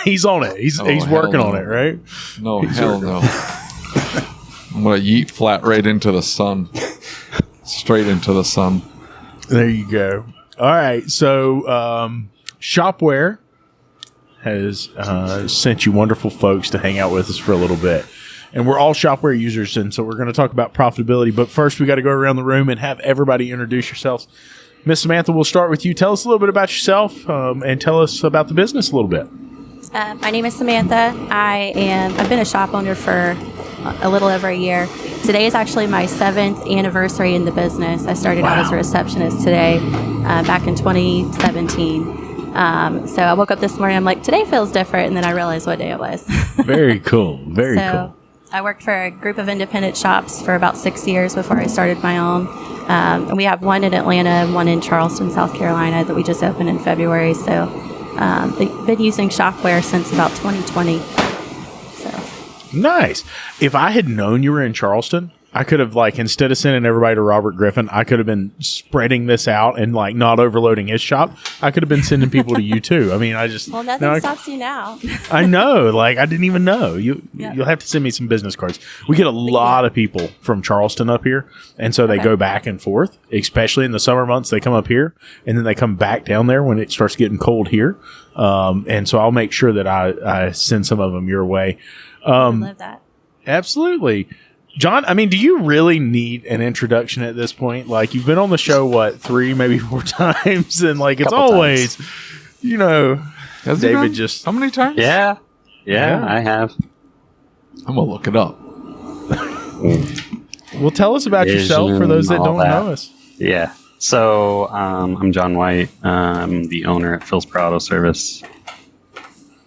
He's on it. He's working on it, right? No, hell no. I'm going to yeet flat right into the sun. Straight into the sun. There you go. All right. So, Shopware has sent you wonderful folks to hang out with us for a little bit. And we're all Shopware users, and so we're going to talk about profitability. But first, we got to go around the room and have everybody introduce yourselves. Miss Samantha, we'll start with you. Tell us a little bit about yourself and tell us about the business a little bit. My name is Samantha. I've been a shop owner for a little over a year. Today is actually my 7th anniversary in the business. I started out as a receptionist today, back in 2017. So I woke up this morning, I'm like, today feels different, and then I realized what day it was. Very cool. Very cool. I worked for a group of independent shops for about 6 years before I started my own. And we have one in Atlanta and one in Charleston, South Carolina that we just opened in February. So they've been using Shopware since about 2020. So nice. If I had known you were in Charleston, I could have, like, instead of sending everybody to Robert Griffin, I could have been spreading this out and, like, not overloading his shop. I could have been sending people to you, too. I mean, Well, nothing stops you now. I know. Like, I didn't even know. You'll have to send me some business cards. We get a lot of people from Charleston up here, and so they go back and forth, especially in the summer months. They come up here, and then they come back down there when it starts getting cold here. And so I'll make sure that I send some of them your way. I love that. Absolutely. John, I mean, do you really need an introduction at this point? Like, you've been on the show, 3, maybe 4 times, and, like, it's always, Has David just... How many times? Yeah, I have. I'm going to look it up. Well, tell us about yourself for those that don't know us. Yeah. So, I'm John White. I'm the owner at Phil's Auto Service.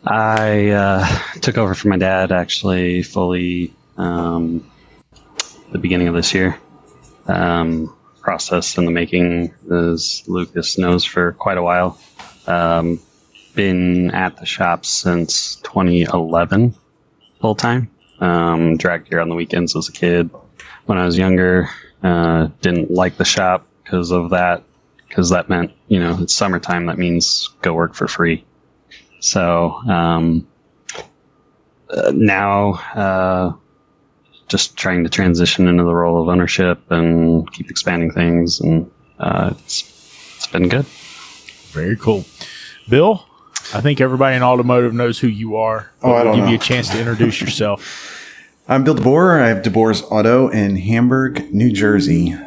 I took over from my dad, actually, fully... the beginning of this year. Process in the making, as Lucas knows, for quite a while. Been at the shop since 2011 full time. Dragged here on the weekends as a kid. When I was younger, didn't like the shop because of that, because that meant, it's summertime. That means go work for free. So now just trying to transition into the role of ownership and keep expanding things, and it's been good. Very cool. Bill, I think everybody in automotive knows who you are. I'll give you a chance to introduce yourself. I'm Bill DeBoer. I have DeBoer's Auto in Hamburg, New Jersey. Is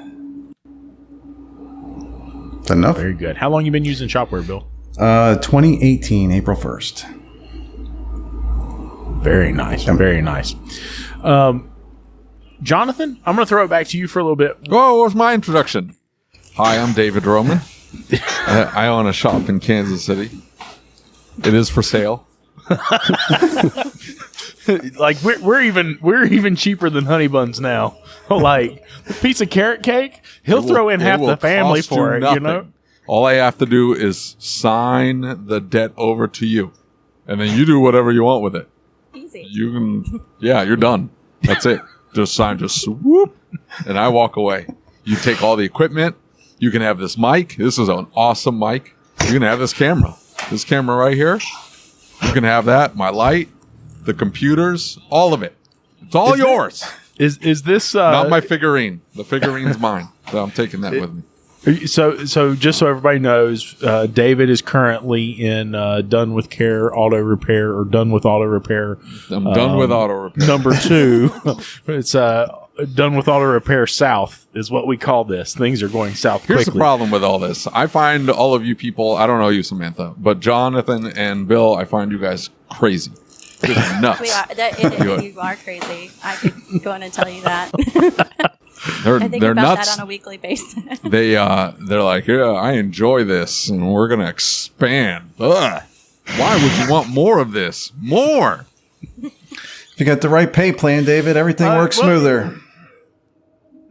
that enough? Very good. How long you been using Shopware, Bill? 2018, April 1st. Very nice. Very nice. Jonathan, I'm going to throw it back to you for a little bit. Oh, what's my introduction? Hi, I'm David Roman. I own a shop in Kansas City. It is for sale. Like, we're even cheaper than Honey Buns now. Like, a piece of carrot cake, he'll throw in half the family for it, nothing. All I have to do is sign the debt over to you, and then you do whatever you want with it. Easy. You're done. That's it. Just sign, just swoop, and I walk away. You take all the equipment. You can have this mic. This is an awesome mic. You can have this camera. This camera right here. You can have that. My light, the computers, all of it. It's all yours. Is this not my figurine? The figurine's mine. So I'm taking that with me. So just so everybody knows, David is currently in Done with Care Auto Repair, or Done with Auto Repair. I'm done with auto repair. Number 2. It's Done with Auto Repair South is what we call this. Things are going south quickly. Here's the problem with all this. I find all of you people, I don't know you, Samantha, but Jonathan and Bill, I find you guys crazy. Just nuts. You are crazy. I could go in and tell you that. I think they're about nuts. that on a weekly basis. They're like, yeah, I enjoy this, and we're gonna expand. Ugh. Why would you want more of this? More. If you got the right pay plan, David, everything works smoother.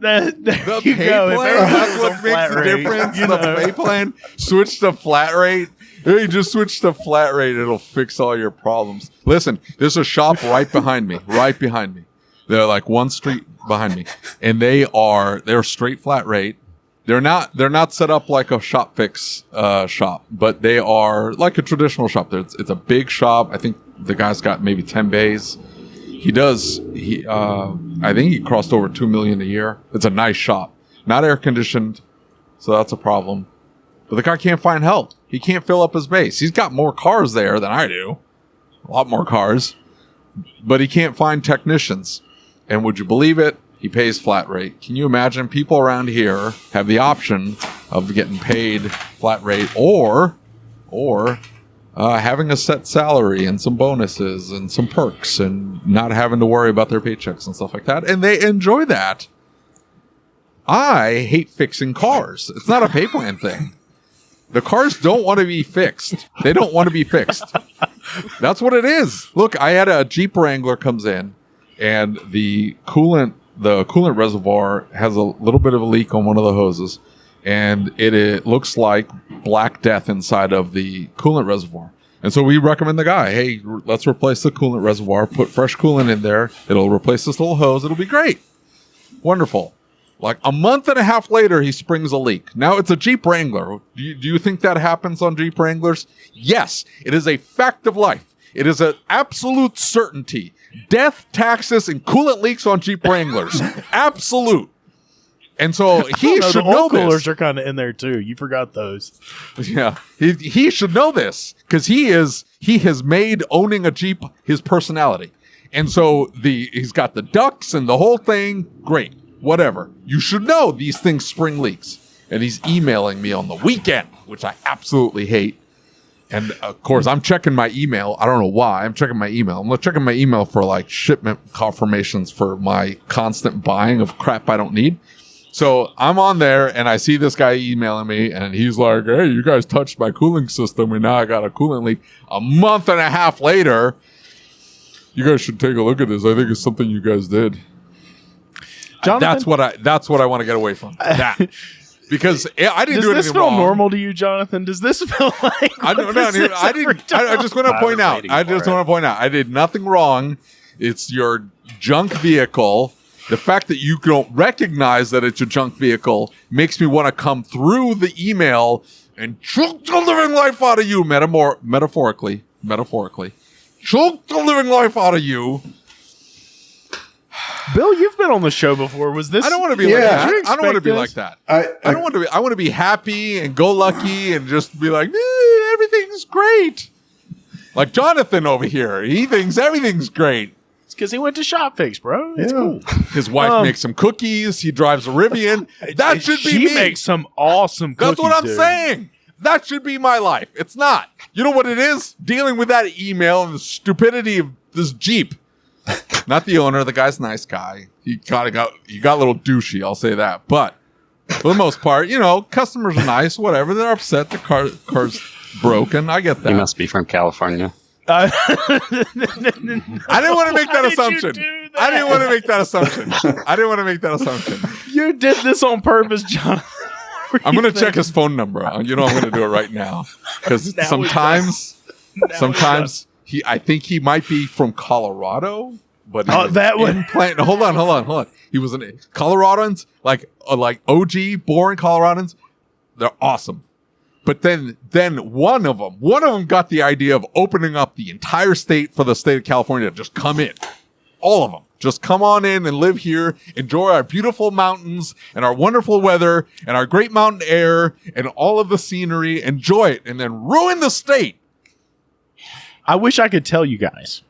The pay plan? That's what makes the difference. The pay plan. Switch to flat rate. Hey, just switch to flat rate. It'll fix all your problems. Listen, there's a shop right behind me. Right behind me. They're like one street behind me, and they're straight flat rate. They're not set up like a shop fix shop, but they are like a traditional shop. It's a big shop. I think the guy's got maybe 10 bays. I think he crossed over 2 million a year. It's a nice shop, not air conditioned, so that's a problem. But the guy can't find help. He can't fill up his base. He's got more cars there than I do, a lot more cars, but he can't find technicians. And would you believe it? He pays flat rate. Can you imagine? People around here have the option of getting paid flat rate or having a set salary and some bonuses and some perks and not having to worry about their paychecks and stuff like that. And they enjoy that. I hate fixing cars. It's not a pay plan thing. The cars don't want to be fixed. They don't want to be fixed. That's what it is. Look, I had a Jeep Wrangler comes in and the coolant reservoir has a little bit of a leak on one of the hoses, and it looks like black death inside of the coolant reservoir. And so we recommend the guy, hey, let's replace the coolant reservoir, put fresh coolant in there. It'll replace this little hose. It'll be great. Wonderful. Like a month and a half later, he springs a leak. Now it's a Jeep Wrangler. Do you think that happens on Jeep Wranglers? Yes, it is a fact of life. It is an absolute certainty. Death, taxes, and coolant leaks on Jeep Wranglers. Absolute. And so he should know this. Coolers are kind of in there too. You forgot those. Yeah, he should know this because he has made owning a Jeep his personality. And so he's got the ducts and the whole thing. Great, whatever. You should know these things spring leaks. And he's emailing me on the weekend, which I absolutely hate. And of course, I'm checking my email. I don't know why. I'm checking my email. I'm checking my email for like shipment confirmations for my constant buying of crap I don't need. So I'm on there and I see this guy emailing me and he's like, hey, you guys touched my cooling system and now I got a coolant leak. A month and a half later, you guys should take a look at this. I think it's something you guys did. Jonathan? That's what I want to get away from. That. Because I didn't do anything wrong. Does this feel normal to you, Jonathan? Does this feel like I just want to point out. I did nothing wrong. It's your junk vehicle. The fact that you don't recognize that it's a junk vehicle makes me want to come through the email and choke the living life out of you, metaphorically. Choke the living life out of you. Bill, you've been on the show before. Was this? I don't want to be like that. I don't want to be like that. I don't want to be. I want to be happy and go lucky and just be like, everything's great. Like Jonathan over here, he thinks everything's great. It's because he went to Shop Fix, bro. It's cool. His wife makes some cookies. He drives a Rivian. That should be me. She makes some awesome cookies. That's what I'm saying. That should be my life. It's not. You know what it is? Dealing with that email and the stupidity of this Jeep. Not the owner. The guy's a nice guy. He got a little douchey. I'll say that. But for the most part, customers are nice. Whatever. They're upset. The car's broken. I get that. He must be from California. I didn't want to make that assumption. I didn't want to make that assumption. You did this on purpose, John. I'm going to check his phone number. I'm going to do it right now because sometimes I think he might be from Colorado, but hold on. He was in Coloradans, like OG born Coloradans. They're awesome. But then one of them got the idea of opening up the entire state for the state of California to just come in. All of them. Just come on in and live here, enjoy our beautiful mountains and our wonderful weather and our great mountain air and all of the scenery. Enjoy it and then ruin the state. I wish I could tell you guys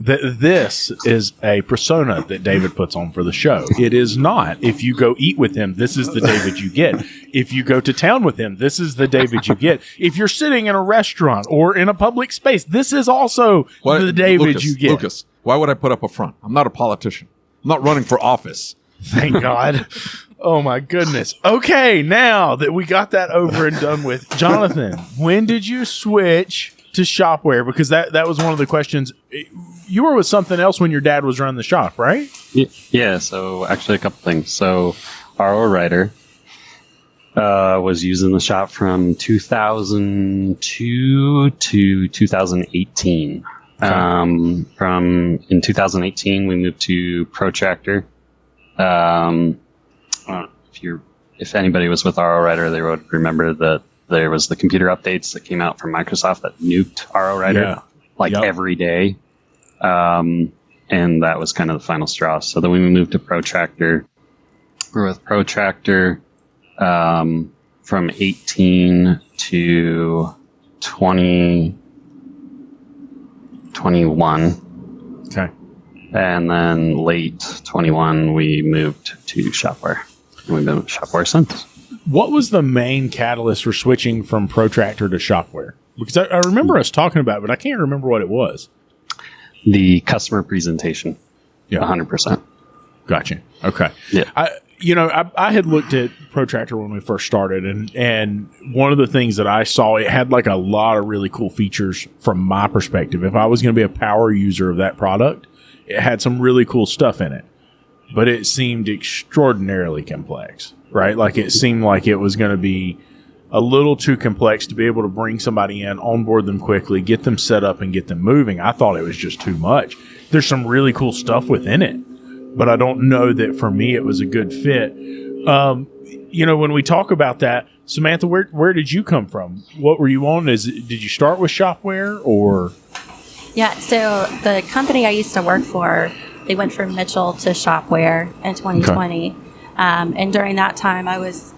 that this is a persona that David puts on for the show. It is not. If you go eat with him, this is the David you get. If you go to town with him, this is the David you get. If you're sitting in a restaurant or in a public space, this is also the David you get. Lucas, why would I put up a front? I'm not a politician. I'm not running for office. Thank God. Oh, my goodness. Okay, now that we got that over and done with, Jonathan, when did you switch to Shopware? Because that was one of the questions. You were with something else when your dad was running the shop, right? Yeah, so actually a couple things. So our writer was using the shop from 2002 to 2018. Okay. In 2018, we moved to Protractor. I don't know if you're if anybody was with RO Writer, they would remember that there was the computer updates that came out from Microsoft that nuked RO Writer every day. And that was kind of the final straw. So then we moved to Protractor. We're with Protractor from 18 to 2021. Okay. And then late 21, we moved to Shopware. And we've been with Shopware since. What was the main catalyst for switching from Protractor to Shopware? Because I remember us talking about it, but I can't remember what it was. The customer presentation. Yeah. 100%. Gotcha. Okay. Yeah. I had looked at Protractor when we first started, and one of the things that I saw, it had like a lot of really cool features from my perspective. If I was going to be a power user of that product, it had some really cool stuff in it, but it seemed extraordinarily complex, right? Like it seemed like it was going to be a little too complex to be able to bring somebody in, onboard them quickly, get them set up and get them moving. I thought it was just too much. There's some really cool stuff within it, but I don't know that for me it was a good fit. When we talk about that, Samantha, where did you come from? What were you on? Did you start with Shopware or? Yeah, so the company I used to work for, they went from Mitchell to Shopware in 2020. Okay. And during that time, I was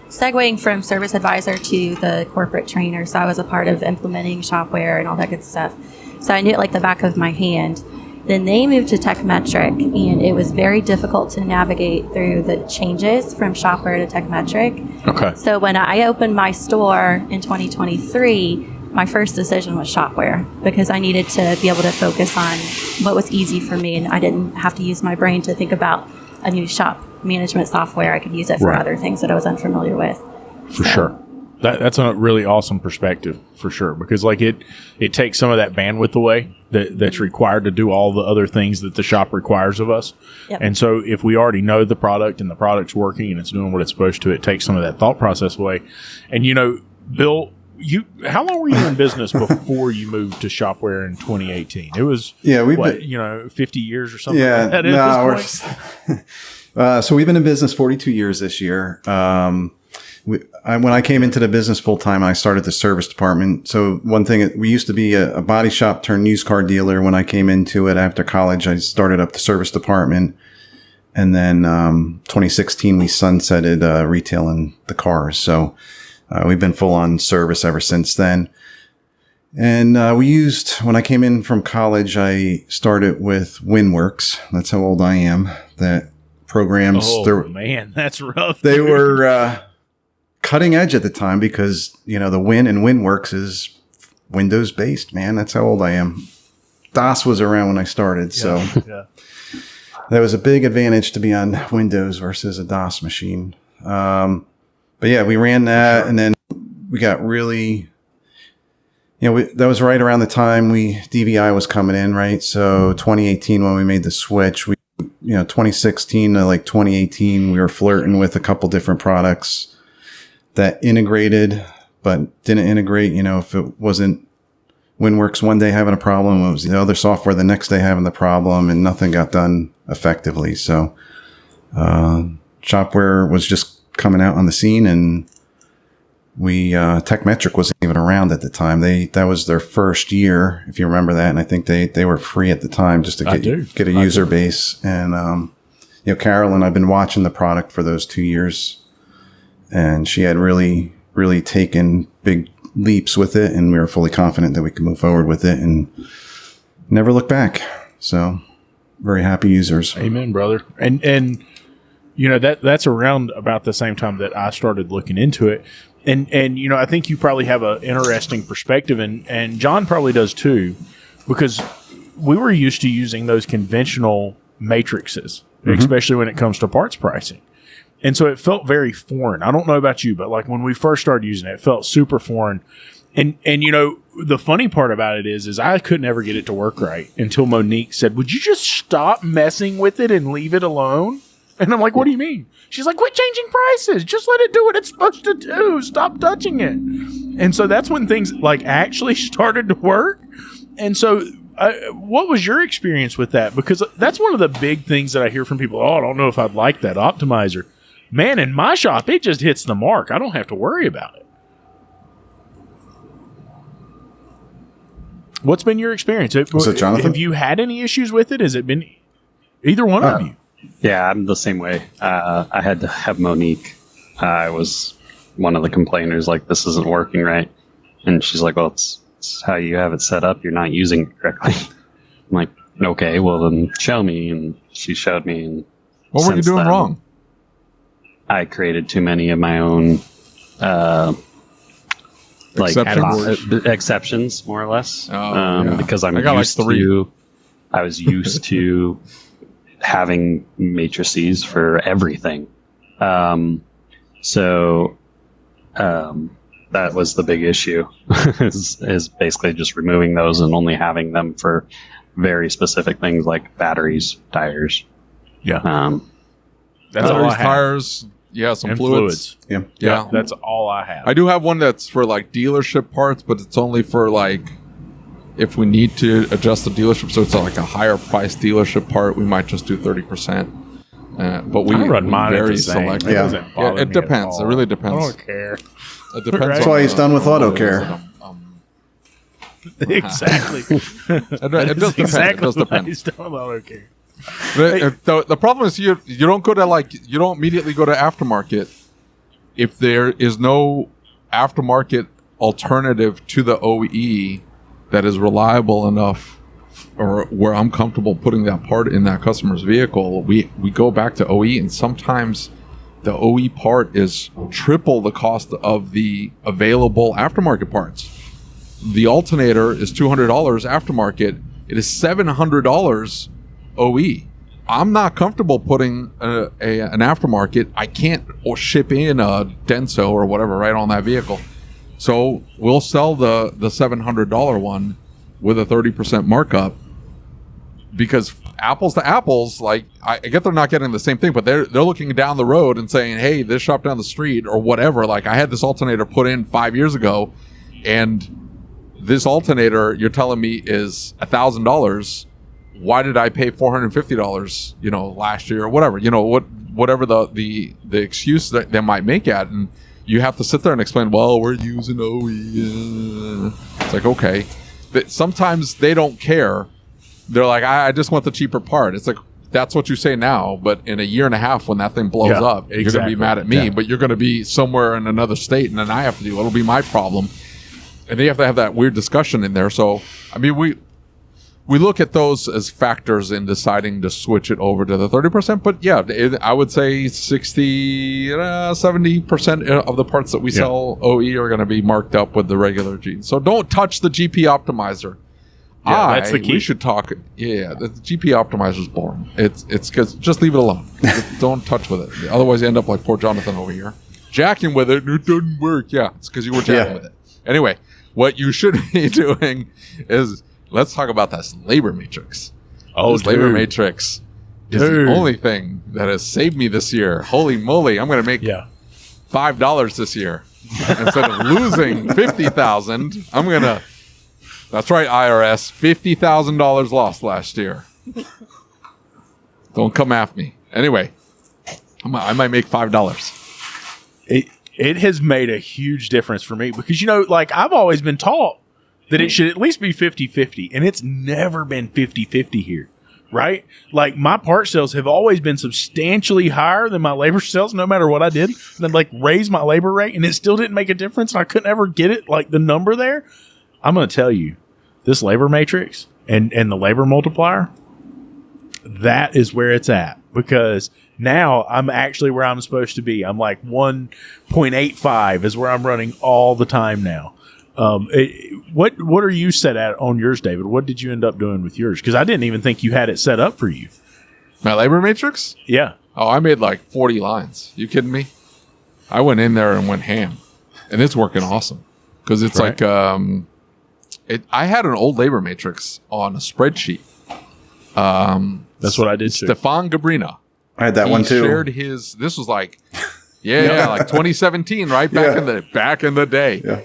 segueing from service advisor to the corporate trainer. So I was a part of implementing Shopware and all that good stuff. So I knew it like the back of my hand. Then they moved to Techmetric, and it was very difficult to navigate through the changes from Shopware to Techmetric. Okay. So when I opened my store in 2023, my first decision was Shopware because I needed to be able to focus on what was easy for me, and I didn't have to use my brain to think about a new shop management software. I could use it for other things that I was unfamiliar with. For sure. That's a really awesome perspective, for sure, because like it takes some of that bandwidth away that's required to do all the other things that the shop requires of us. Yep. And so if we already know the product and the product's working and it's doing what it's supposed to, it takes some of that thought process away. And Bill, how long were you in business before you moved to Shopware in 2018? It was 50 years or something. Yeah, like that at this point? So we've been in business 42 years this year. When I came into the business full time, I started the service department. So one thing, we used to be a body shop turned used car dealer. When I came into it after college, I started up the service department. And then 2016, we sunsetted retailing the cars. So we've been full on service ever since then. And when I came in from college, I started with WinWorks. That's how old I am. That programs. Oh, man, that's rough. They were cutting edge at the time because, the Win and WinWorks is Windows based, man. That's how old I am. DOS was around when I started. So that was a big advantage to be on Windows versus a DOS machine. But yeah, we ran that, and then we got really, that was right around the time DVI was coming in, right? So 2018, when we made the switch, 2016 to like 2018, we were flirting with a couple different products that integrated, but didn't integrate. If it wasn't WinWorks one day having a problem, it was the other software the next day having the problem, and nothing got done effectively. So, Shopware was just coming out on the scene, and Techmetric wasn't even around at the time. That was their first year, if you remember that. And I think they were free at the time just to get a user base. And, Carolyn, I've been watching the product for those 2 years, and she had really, really taken big leaps with it. And we were fully confident that we could move forward with it and never look back. So very happy users. Amen, brother. And that's around about the same time that I started looking into it. And I think you probably have an interesting perspective, and John probably does too, because we were used to using those conventional matrices, especially when it comes to parts pricing. And so it felt very foreign. I don't know about you, but like when we first started using it, it felt super foreign. And the funny part about it is I could never get it to work right until Monique said, "Would you just stop messing with it and leave it alone?" And I'm like, "What do you mean?" She's like, "Quit changing prices. Just let it do what it's supposed to do. Stop touching it." And so that's when things like actually started to work. And so what was your experience with that? Because that's one of the big things that I hear from people. "Oh, I don't know if I'd like that optimizer." Man, in my shop, it just hits the mark. I don't have to worry about it. What's been your experience? Was it Jonathan? Have you had any issues with it? Has it been either one of you? Yeah, I'm the same way. I had to have Monique. I was one of the complainers, like, this isn't working right. And she's like, well, it's how you have it set up. You're not using it correctly. I'm like, okay, well, then show me. And she showed me. And What were you doing wrong? I created too many of my own exceptions, more or less. Because I was used to having matrices for everything. So that was the big issue, is basically just removing those and only having them for very specific things like batteries, tires. Yeah. That's Batteries, all I have. tires, some And fluids. Yeah. That's all I have. I do have one that's for like dealership parts, but it's only for like if we need to adjust the dealership, so it's like a higher price dealership part, we might just do 30%. But we run mine at very the same. select. It doesn't bother it me depends. at It all. really depends. I don't care. It depends. That's why he's done with auto care. Exactly. It does depend. Exactly It does why depend. he's done with auto care. The problem is you don't go to you don't immediately go to aftermarket if there is no aftermarket alternative to the OE that is reliable enough, or where I'm comfortable putting that part in that customer's vehicle. We go back to OE, and sometimes the OE part is triple the cost of the available aftermarket parts. The alternator is $200 aftermarket. It is $700 OE. I'm not comfortable putting an aftermarket. I can't ship in a Denso or whatever right on that vehicle. So we'll sell the $700 one with a 30% markup, because apples to apples, like I get they're not getting the same thing, but they're looking down the road and saying, hey, this shop down the street or whatever, like I had this alternator put in 5 years ago, and this alternator you're telling me is $1,000. Why did I pay $450, last year or whatever, whatever the excuse that they might make at, and you have to sit there and explain, well, we're using OE. It's like, okay. But sometimes they don't care. They're like, I just want the cheaper part. It's like, that's what you say now, but in a year and a half when that thing blows up, you're going to be mad at me, but you're going to be somewhere in another state, and then I have to it'll be my problem. And then you have to have that weird discussion in there. So, I mean, we look at those as factors in deciding to switch it over to the 30%. But yeah, I would say 70% of the parts that we sell OE are going to be marked up with the regular G. So don't touch the GP optimizer. Yeah, that's the key. We should talk. Yeah, the GP optimizer is boring. It's because just leave it alone. Don't touch with it. Otherwise, you end up like poor Jonathan over here, jacking with it, and it doesn't work. Yeah, it's because you were jacking with it. Anyway, what you should be doing is, let's talk about this labor matrix. This labor matrix is the only thing that has saved me this year. Holy moly, I'm going to make $5 this year. Instead of losing $50,000, I'm going to... That's right, IRS. $50,000 lost last year. Don't come after me. Anyway, I might make $5. It has made a huge difference for me because, I've always been taught that it should at least be 50-50, and it's never been 50-50 here, right? Like, my part sales have always been substantially higher than my labor sales, no matter what I did. And then, raise my labor rate, and it still didn't make a difference, and I couldn't ever get it, the number there. I'm going to tell you, this labor matrix and the labor multiplier, that is where it's at, because now I'm actually where I'm supposed to be. I'm like 1.85 is where I'm running all the time now. What are you set at on yours, David? What did you end up doing with yours? Because I didn't even think you had it set up for you. My labor matrix? Yeah. Oh, I made 40 lines. You kidding me? I went in there and went ham, and it's working awesome because it's right. I had an old labor matrix on a spreadsheet. That's what I did too. Stefan Gabrina. I had that one too. Shared his. This was like 2017, right? Back in the day. Yeah.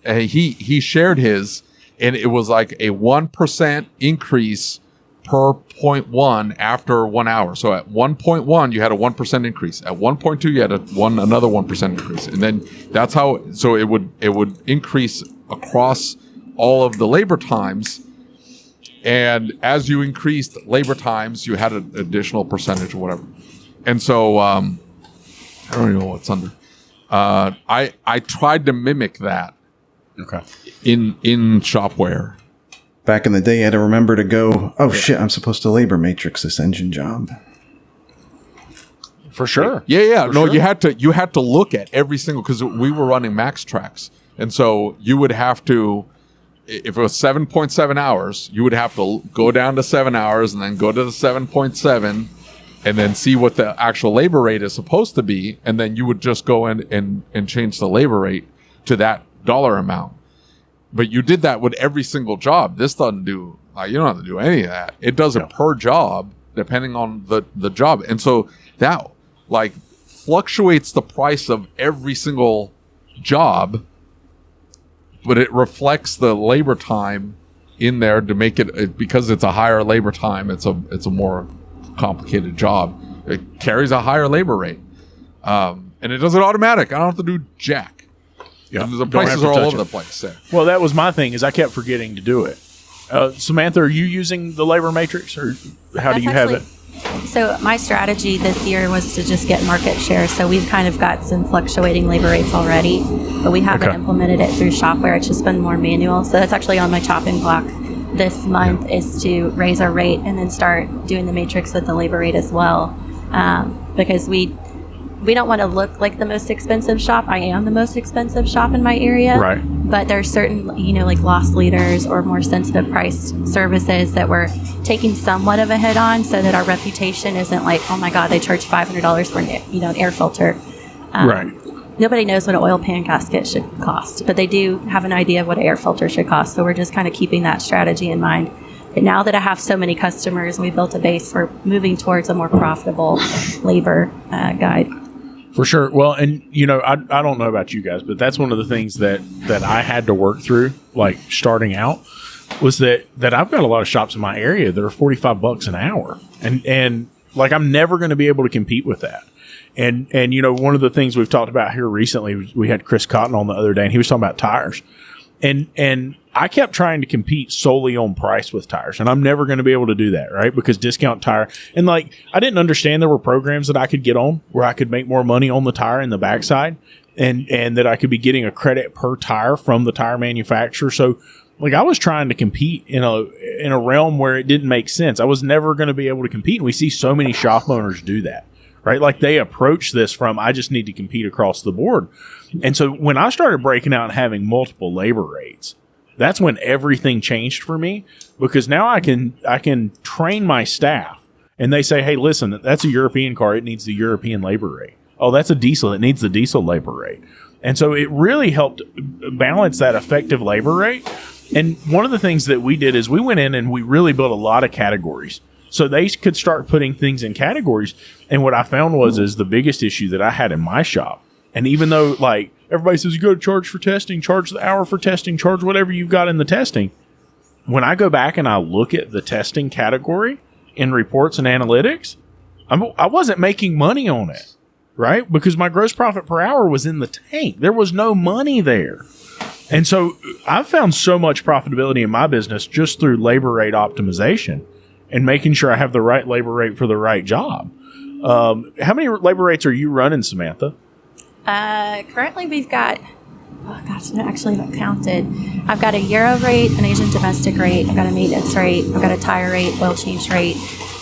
And he shared his, and it was like a 1% increase per 0.1 after 1 hour. So at 1.1, you had a 1% increase. At 1.2, you had another 1% increase. And then that's how, so it would increase across all of the labor times. And as you increased labor times, you had an additional percentage or whatever. And so, I don't even know what's under. I tried to mimic that. Okay. In Shopware. Back in the day, I had to remember to go, oh shit, I'm supposed to labor matrix this engine job. For sure. Yeah. For No, sure. you had to look at every single, because we were running max tracks. And so you would have to, if it was 7.7 hours, you would have to go down to 7 hours and then go to the 7.7 and then see what the actual labor rate is supposed to be. And then you would just go in and change the labor rate to that dollar amount. But you did that with every single job. This doesn't do, you don't have to do any of that. It does it per job, depending on the job. And so that fluctuates the price of every single job, but it reflects the labor time in there to make it, because it's a higher labor time. It's a more complicated job. It carries a higher labor rate. And it does it automatic. I don't have to do jack. Yeah, the prices are all over the place there. Well, that was my thing, is I kept forgetting to do it. Samantha, are you using the labor matrix, or how do you have it? So my strategy this year was to just get market share. So we've kind of got some fluctuating labor rates already, but we haven't implemented it through Shopware. It's just been more manual. So that's actually on my chopping block this month, is to raise our rate and then start doing the matrix with the labor rate as well, because we don't want to look like the most expensive shop. I am the most expensive shop in my area. Right. But there's certain, like loss leaders or more sensitive priced services that we're taking somewhat of a hit on, so that our reputation isn't like, oh my God, they charge $500 for an air filter. Right. Nobody knows what an oil pan gasket should cost, but they do have an idea of what an air filter should cost. So we're just kind of keeping that strategy in mind. But now that I have so many customers and we built a base, we're moving towards a more profitable labor guide. For sure. Well, and I don't know about you guys, but that's one of the things that I had to work through, starting out, was that I've got a lot of shops in my area that are $45 an hour, and I'm never going to be able to compete with that. And one of the things we've talked about here recently, we had Chris Cotton on the other day, and he was talking about tires, and I kept trying to compete solely on price with tires, and I'm never going to be able to do that, right? Because discount tire, and I didn't understand there were programs that I could get on where I could make more money on the tire in the backside, and that I could be getting a credit per tire from the tire manufacturer. So I was trying to compete in a realm where it didn't make sense. I was never going to be able to compete, and we see so many shop owners do that, right? They approach this from, I just need to compete across the board. And so when I started breaking out and having multiple labor rates, that's when everything changed for me, because now I can train my staff, and they say, hey, listen, that's a European car. It needs the European labor rate. Oh, that's a diesel. It needs the diesel labor rate. And so it really helped balance that effective labor rate. And one of the things that we did is we went in and we really built a lot of categories, so they could start putting things in categories. And what I found is the biggest issue that I had in my shop. And even though everybody says you go to charge for testing, charge the hour for testing, charge whatever you've got in the testing, when I go back and I look at the testing category in reports and analytics, I wasn't making money on it, right? Because my gross profit per hour was in the tank. There was no money there. And so I've found so much profitability in my business just through labor rate optimization and making sure I have the right labor rate for the right job. How many labor rates are you running, Samantha? Currently we've got, I actually haven't counted. I've got a Euro rate, an Asian domestic rate, I've got a maintenance rate, I've got a tire rate, oil change rate,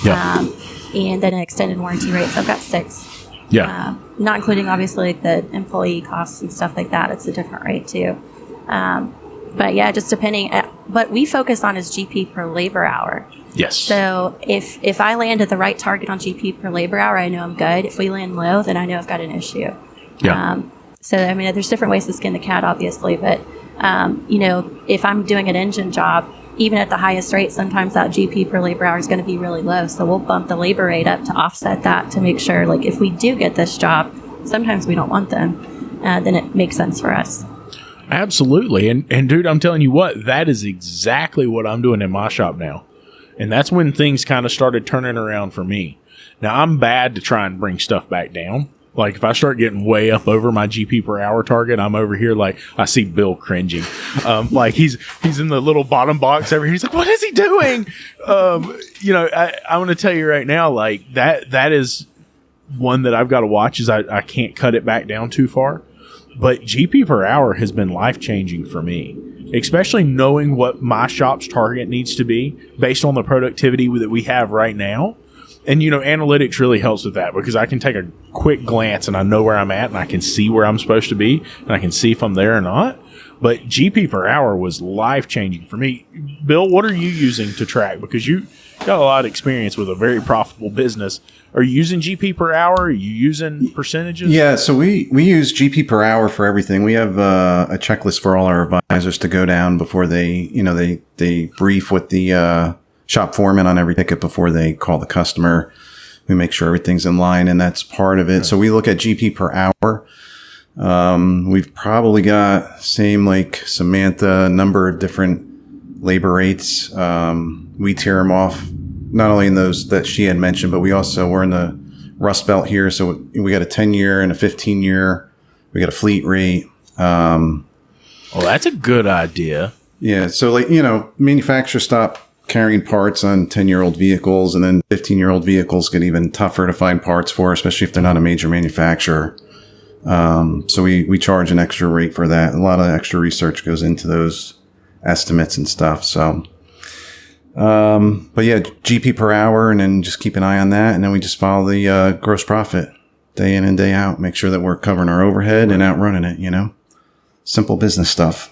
and then an extended warranty rate. So I've got 6. Yeah. Not including obviously the employee costs and stuff like that. It's a different rate too. But yeah, just depending. What we focus on is GP per labor hour. Yes. So if I land at the right target on GP per labor hour, I know I'm good. If we land low, then I know I've got an issue. Yeah. So, there's different ways to skin the cat, obviously. But, if I'm doing an engine job, even at the highest rate, sometimes that GP per labor hour is going to be really low. So we'll bump the labor rate up to offset that, to make sure, if we do get this job, sometimes we don't want them, then it makes sense for us. Absolutely. And dude, I'm telling you what, that is exactly what I'm doing in my shop now. And that's when things kind of started turning around for me. Now, I'm bad to try and bring stuff back down. Like, if I start getting way up over my GP per hour target, I'm over here like, I see Bill cringing. Like, he's in the little bottom box over here. He's like, what is he doing? You know, I want to tell you right now, like, that is one that I've got to watch, is I can't cut it back down too far. But GP per hour has been life-changing for me, especially knowing what my shop's target needs to be based on the productivity that we have right now. And, you know, analytics really helps with that, because I can take a quick glance and I know where I'm at, and I can see where I'm supposed to be, and I can see if I'm there or not. But GP per hour was life-changing for me. Bill, what are you using to track? Because you got a lot of experience with a very profitable business. Are you using GP per hour? Are you using percentages? Yeah, so we use GP per hour for everything. We have a checklist for all our advisors to go down before they brief with the shop foreman on every ticket before they call the customer. We make sure everything's in line, and that's part of it. Okay. So we look at GP per hour. We've probably got, same like Samantha, a number of different labor rates. We tier them off, not only in those that she had mentioned, but we're in the Rust Belt here. So we got a 10-year and a 15-year. We got a fleet rate. Well, that's a good idea. Yeah. So, like, you know, manufacturers stop carrying parts on 10-year-old vehicles, and then 15-year-old vehicles get even tougher to find parts for, especially if they're not a major manufacturer. So we charge an extra rate for that. A lot of extra research goes into those estimates and stuff. So, but yeah, GP per hour, and then just keep an eye on that. And then we just follow the gross profit day in and day out. Make sure that we're covering our overhead and outrunning it, you know. Simple business stuff.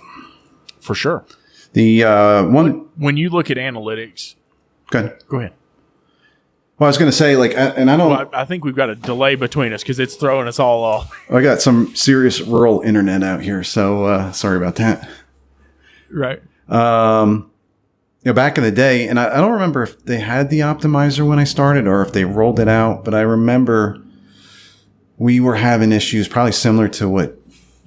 For sure. The when you look at analytics, go ahead. Well, I was going to say, like, and I don't. Well, I think we've got a delay between us because it's throwing us all off. I got some serious rural internet out here, so sorry about that. Right. You know, back in the day, and I don't remember if they had the optimizer when I started or if they rolled it out, but I remember we were having issues, probably similar to what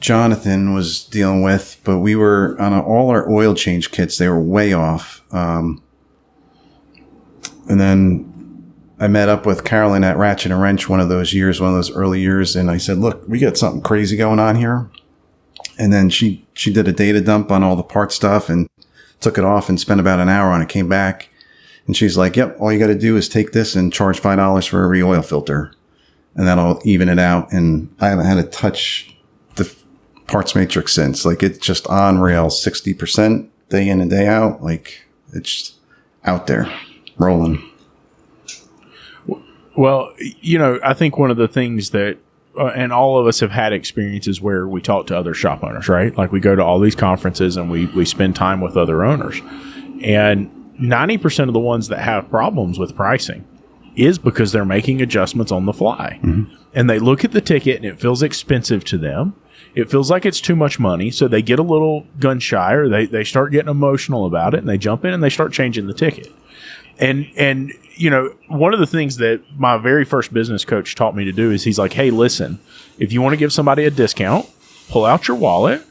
Jonathan was dealing with, but we were on all our oil change kits. They were way off. And then I met up with Carolyn at Ratchet and Wrench one of those early years. And I said, look, we got something crazy going on here. And then she did a data dump on all the part stuff and took it off and spent about an hour on it, came back. And she's like, yep, all you got to do is take this and charge $5 for every oil filter. And that'll even it out. And I haven't had to touch the parts matrix since. Like, it's just on rails, 60% day in and day out. Like, it's out there rolling. Well, you know, I think one of the things that, and all of us have had experiences where we talk to other shop owners, right? Like, we go to all these conferences and we spend time with other owners. And 90% of the ones that have problems with pricing is because they're making adjustments on the fly. Mm-hmm. And they look at the ticket and it feels expensive to them. It feels like it's too much money. So they get a little gun shy, or they start getting emotional about it, and they jump in and they start changing the ticket. And you know, one of the things that my very first business coach taught me to do is he's like, hey, listen, if you want to give somebody a discount, pull out your wallet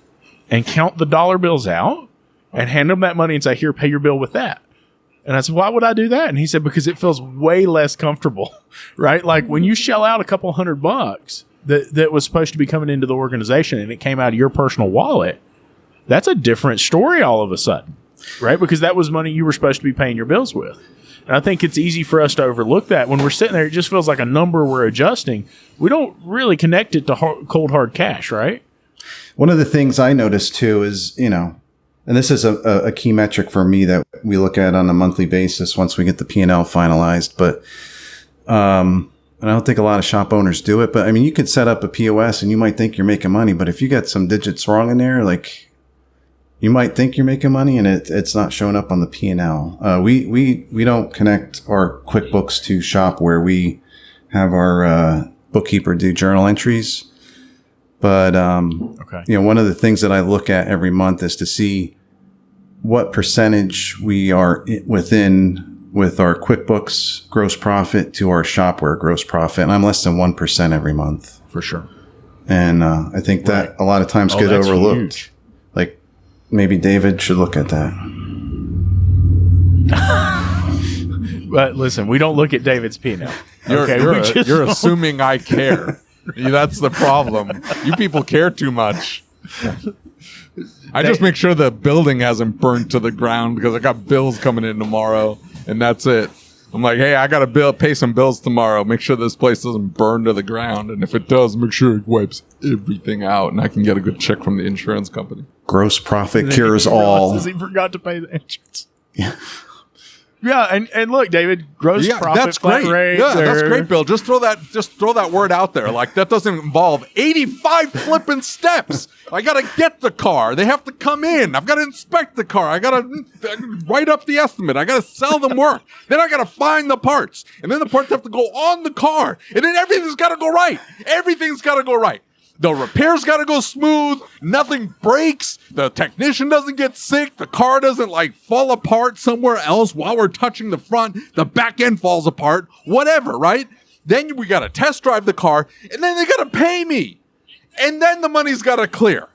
and count the dollar bills out and hand them that money and say, here, pay your bill with that. And I said, why would I do that? And he said, because it feels way less comfortable, right? Like, when you shell out a couple $100 that was supposed to be coming into the organization and it came out of your personal wallet, that's a different story all of a sudden, right? Because that was money you were supposed to be paying your bills with. And I think it's easy for us to overlook that. When we're sitting there, it just feels like a number we're adjusting. We don't really connect it to cold, hard cash, right? One of the things I noticed too is, you know, and this is a key metric for me that we look at on a monthly basis once we get the P&L finalized. But and I don't think a lot of shop owners do it. But I mean, you could set up a POS and you might think you're making money. But if you got some digits wrong in there, like, you might think you're making money and it's not showing up on the P&L. We don't connect our QuickBooks to Shopware. We have our bookkeeper do journal entries. But, okay. You know, one of the things that I look at every month is to see what percentage we are within with our QuickBooks gross profit to our Shopware gross profit. And I'm less than 1% every month. For sure. And I think that a lot of times get overlooked. Huge. Like, maybe David should look at that. listen, we don't look at David's P&L. You're assuming I care. That's the problem. You people care too much. I just make sure the building hasn't burned to the ground because I got bills coming in tomorrow, and that's it. I'm like, hey, I got to pay some bills tomorrow. Make sure this place doesn't burn to the ground, and if it does, make sure it wipes everything out, and I can get a good check from the insurance company. Gross profit cures all. He forgot to pay the insurance. Yeah, and look, David, gross profit that's flat great. rate. Yeah, that's great, Bill. Just throw that word out there. Like, that doesn't involve 85 flipping steps. I gotta get the car. They have to come in. I've got to inspect the car. I gotta write up the estimate. I gotta sell them work. Then I gotta find the parts, and then the parts have to go on the car, and then everything's gotta go right. Everything's gotta go right. The repairs got to go smooth. Nothing breaks. The technician doesn't get sick. The car doesn't like fall apart somewhere else while we're touching the front. The back end falls apart. Whatever, right? Then we got to test drive the car, and then they got to pay me. And then the money's got to clear.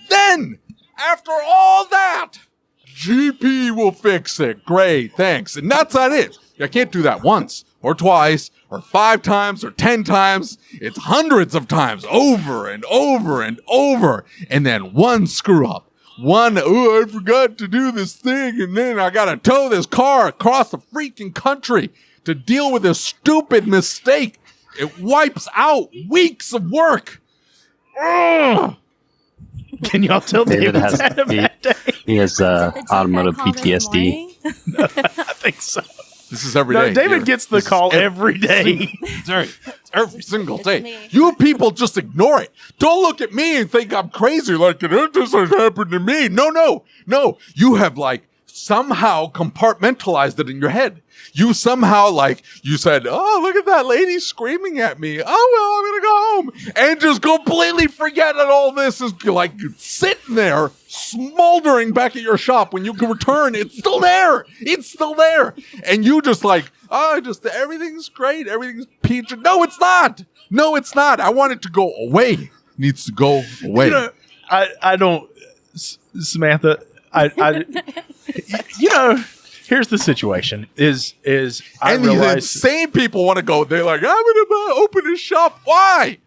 Then, after all that, GP will fix it. Great, thanks. And that's not it. I can't do that once or twice or 5 times or 10 times. It's hundreds of times over and over and over. And then one screw up. I forgot to do this thing. And then I got to tow this car across the freaking country to deal with this stupid mistake. It wipes out weeks of work. Ugh. Can y'all tell David has had a bad day? he has automotive PTSD. I think so. This is every day. David gets the call every day. Every single day. You people just ignore it. Don't look at me and think I'm crazy like this has happened to me. No. You have like somehow compartmentalized it in your head. You somehow you said, oh, look at that lady screaming at me. Oh, well, I'm going to go home. And just completely forget that all this is like sitting there smoldering back at your shop. When you can return, it's still there. It's still there. And you just everything's great. Everything's peachy. No, it's not. No, it's not. I want it to go away. It needs to go away. You know, I don't, Samantha, here's the situation is I and realize these same people want to go. They're like, I'm going to open a shop. Why?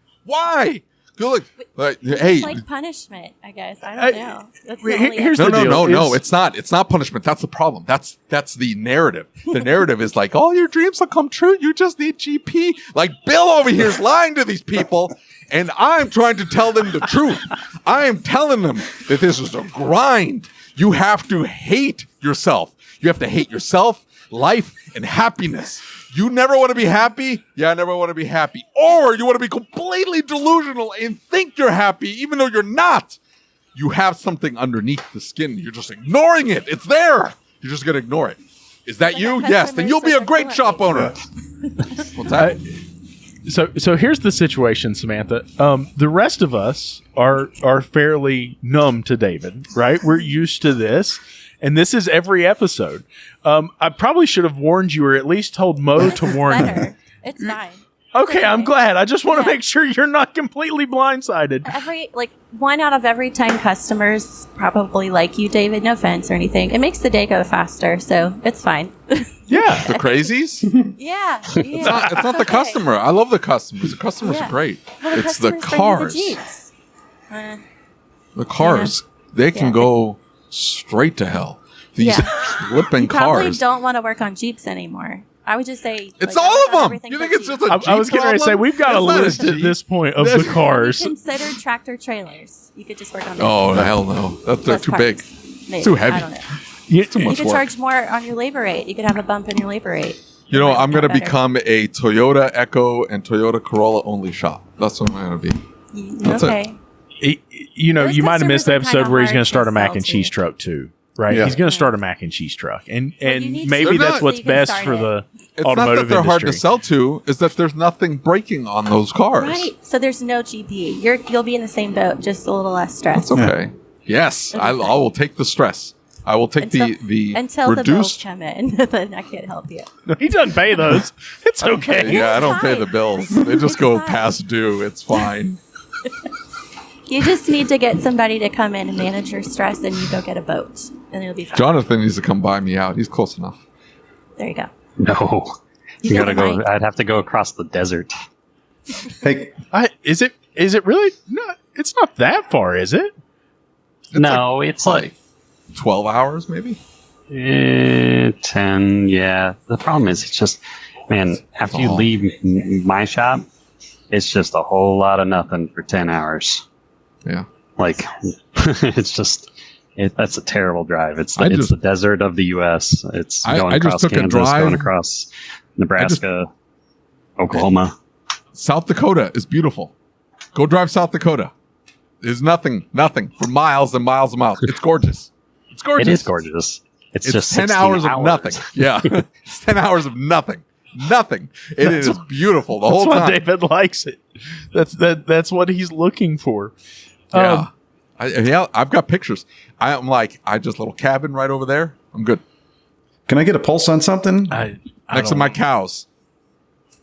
Good. Hey, it's like punishment, I guess. I don't know. That's the here's only the deal. No. It's not. It's not punishment. That's the problem. That's the narrative. The narrative is like, all your dreams will come true. You just need GP. Like Bill over here is lying to these people, and I'm trying to tell them the truth. I am telling them that this is a grind. You have to hate yourself. You have to hate yourself, life, and happiness. You never want to be happy? Yeah, I never want to be happy. Or you want to be completely delusional and think you're happy even though you're not. You have something underneath the skin. You're just ignoring it. It's there. You're just going to ignore it. Is that you? Yes. Then you'll be a great shop owner. What's that? So here's the situation, Samantha. The rest of us are fairly numb to David, right? We're used to this. And this is every episode. I probably should have warned you, or at least told Mo to warn you. It's fine. Okay, I'm glad. I just want to make sure you're not completely blindsided. 1 out of every 10 customers probably like you, David. No offense or anything. It makes the day go faster, so it's fine. Yeah. The crazies? Yeah. It's not the customer. I love the customers. The customers are great. Well, it's the customers bring you cars. the Jeeps. The cars, they can go straight to hell. These flipping You probably cars. don't want to work on Jeeps anymore. I would just say It's all of them. You think it's just a Jeep I was getting ready to say, we've got a list at this point of the cars. Consider tractor trailers. You could just work on that. Oh, hell no. They're too big. Maybe. Too heavy. I don't know. You, Too You much could work. charge more on your labor rate. You could have a bump in your labor rate. You know, I'm going to Better. become a Toyota Echo and Toyota Corolla only shop. That's what I'm going to be. That's Okay. you Those might have missed the customers are episode kinda where he's hard going to to start a mac sell and to. cheese truck too, right? Yeah. He's going to start a mac and cheese truck, and you need maybe to that's start what's so you can best start for it. the It's not that automotive they're hard to industry. sell to, is that there's nothing breaking on those cars. Right. So there's no GP. You'll be in the same boat, just a little less stress. That's okay. Yes, I will take the stress. I will take the until the bills reduced. come in. Then I can't help you. He doesn't pay those. It's okay. Yeah, I don't pay fine. the bills. They just go fine. past due. It's fine. You just need to get somebody to come in and manage your stress, and you go get a boat, and it'll be fine. Jonathan needs to come buy me out. He's close enough. There you go. No. You gotta go. I'd have to go across the desert. Hey, Is it really? No, it's not that far, is it? It's like 12 hours, maybe? 10, yeah. The problem is, it's just, man, after you leave my shop, it's just a whole lot of nothing for 10 hours. Yeah. Like, it's just, that's a terrible drive. It's the desert of the U.S. It's going across Kansas, going across Nebraska, Oklahoma. South Dakota is beautiful. Go drive South Dakota. There's nothing for miles and miles and miles. It's gorgeous. It's gorgeous. It is gorgeous. It's just 10 hours of nothing. Yeah. It's 10 hours of nothing. Nothing. It is beautiful the whole time. That's why David likes it. That's what he's looking for. Yeah. I've got pictures. I'm like, just little cabin right over there. I'm good. can I get a pulse on something? Next to my cows.